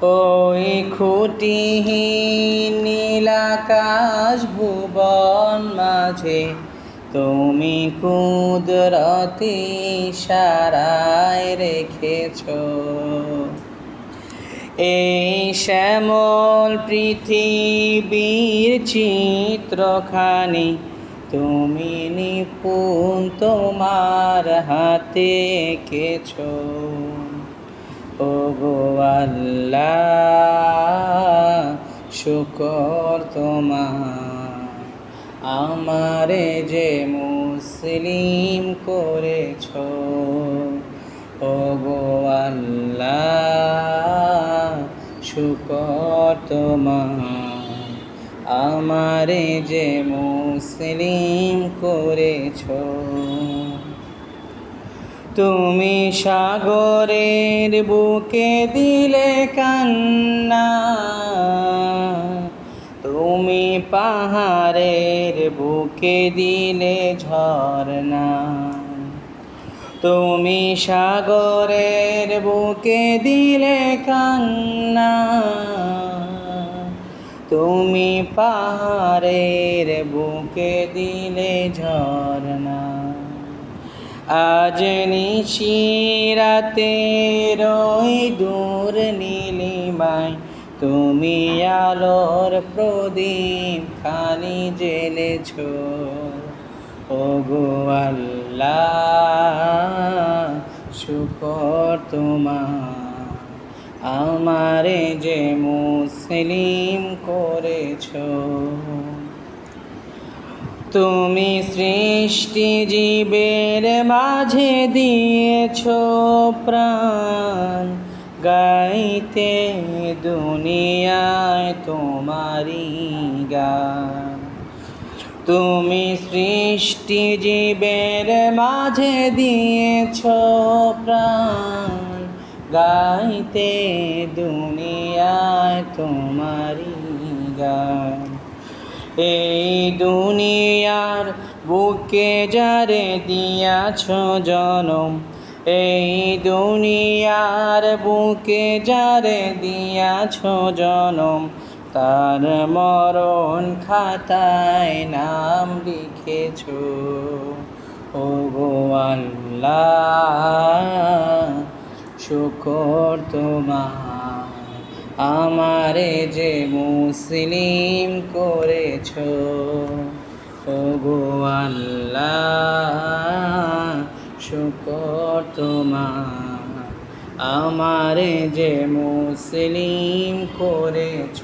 ওই খুঁটিহীন নীলাকাশ ভুবন মাঝে তুমি কুদরতি ইশারায় রেখেছ এই শ্যামল পৃথিবীর চিত্রখানি তুমি নিপুণ তোমার হাতে এঁকেছ। ওগো আল্লাহ শুকর তোমার, আমারে যে মুসলিম করেছ। ওগো আল্লাহ শুকর তোমার, আমারে যে মুসলিম করেছ। তুমি সাগরের বুকে দিলে কান্না, তুমি পাহাড়ের বুকে দিলে ঝরনা। তুমি সাগরের বুকে দিলে কান্না, তুমি পাহাড়ের বুকে দিলে ঝরনা। আজ নিশিরাতে রই দূর নীলিমায় তুমি আলোর প্রদীপ খানি জ্বেলেছ। ওগো আল্লাহ শুকর তোমার, আমারে যে মুসলিম করেছ। তুমি সৃষ্টি জীবের মাঝে দিয়েছ প্রাণ, গাইতে দুনিয়ায় তোমারি গান। তুমি সৃষ্টি জীবের মাঝে দিয়েছ প্রাণ, গাইতে দুনিয়ায় তোমারি গান। এই দুনিয়ার বুকে যারে দিয়াছ জনম, এই দুনিয়ার বুকে যারে দিয়াছ জনম, তার মরণ খাতায় নাম লিখেছ। ওগো আল্লাহ শুকর তোমার, আমারে যে মুসলিম করেছ। ওগো আল্লাহ শুকর তোমার, আমারে যে মুসলিম করেছ।